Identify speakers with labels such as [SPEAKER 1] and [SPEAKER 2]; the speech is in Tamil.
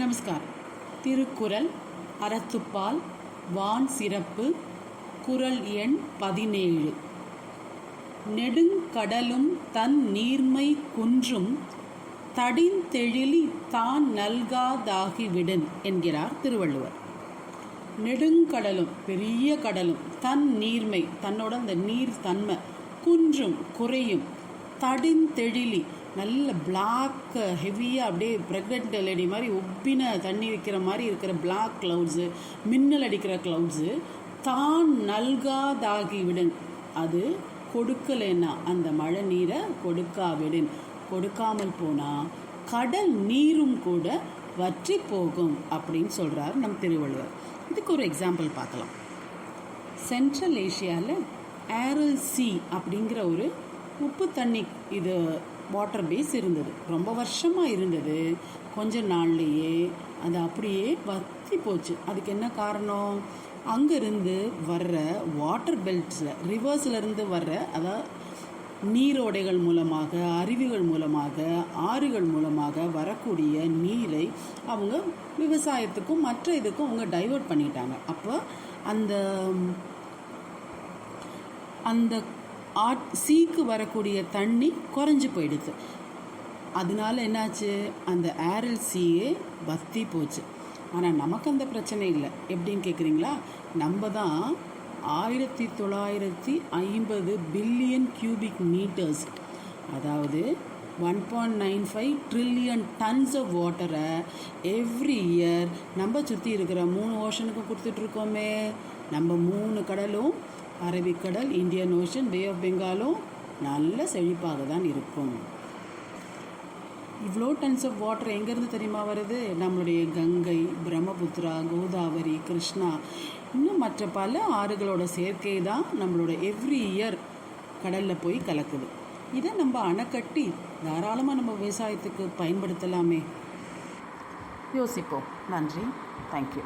[SPEAKER 1] நமஸ்காரம். திருக்குறள் அறத்துப்பால் வான் சிறப்பு குறள் எண் 17. நெடுங்கடலும் தன் நீர்மை குன்றும் தடிந்தெழிலி தான் நல்காதாகிவிடன் என்கிறார் திருவள்ளுவர். நெடுங்கடலும் பெரிய கடலும் தன் நீர்மை தன்னோட அந்த நீர் தன்மை குன்றும் குறையும் தடிந்தெழிலி நல்ல பிளாக் ஹெவியாக அப்படியே ப்ரெக்னென்ட் லேடி மாதிரி உப்பின தண்ணி வைக்கிற மாதிரி இருக்கிற பிளாக் க்ளவுட்ஸு, மின்னல் அடிக்கிற க்ளவுட்ஸு தான் நல்காதாகிவிடன், அது கொடுக்கலைன்னா அந்த மழை நீரை கொடுக்காமல் போனால் கடல் நீரும் கூட வற்றி போகும் அப்படின்னு சொல்கிறார் நம் திருவள்ளுவர். இதுக்கு ஒரு எக்ஸாம்பிள் பார்க்கலாம். சென்ட்ரல் ஏஷியாவில் ஏரல் சி அப்படிங்கிற ஒரு உப்பு தண்ணி இது வாட்டர் பேஸ் இருந்தது. ரொம்ப வருஷமாக இருந்தது. கொஞ்ச நாள்லேயே அது அப்படியே வற்றி போச்சு. அதுக்கு என்ன காரணம்? அங்கேருந்து வர்ற வாட்டர் பெல்ட்ஸில், ரிவர்ஸ்லேருந்து வர்ற, அதாவது நீரோடைகள் மூலமாக, அருவிகள் மூலமாக, ஆறுகள் மூலமாக வரக்கூடிய நீரை அவங்க விவசாயத்துக்கும் மற்ற இதுக்கும் அவங்க டைவர்ட் பண்ணிட்டாங்க. அப்போ அந்த சீக்கு வரக்கூடிய தண்ணி குறைஞ்சி போயிடுது. அதனால என்னாச்சு? அந்த ஏரல் சீயே வற்றி போச்சு. ஆனால் நமக்கு அந்த பிரச்சனை இல்லை. எப்படின்னு கேட்குறீங்களா? நம்ம தான் 1950 பில்லியன் கியூபிக் மீட்டர்ஸ், அதாவது 1.95 ட்ரில்லியன் டன்ஸ் ஆஃப் வாட்டரை எவ்ரி இயர் நம்ம சுற்றி இருக்கிற 3 ஓஷனுக்கும் கொடுத்துட்ருக்கோமே. நம்ம 3 கடலும், அரபிக்கடல், இந்தியன் ஓஷன், பே ஆஃப் பெங்காலும் நல்ல செழிப்பாக தான் இருக்கும். இவ்வளோ டன்ஸ் ஆஃப் வாட்டர் எங்கேருந்து தெரியுமா வருது? நம்மளுடைய கங்கை, பிரம்மபுத்திரா, கோதாவரி, கிருஷ்ணா, இன்னும் மற்ற பல ஆறுகளோட சேர்க்கை தான் நம்மளோட எவ்ரி இயர் கடலில் போய் கலக்குது. இதை நம்ம அணைக்கட்டி தாராளமாக நம்ம விவசாயத்துக்கு பயன்படுத்தலாமே. யோசிப்போம். நன்றி. தேங்க்யூ.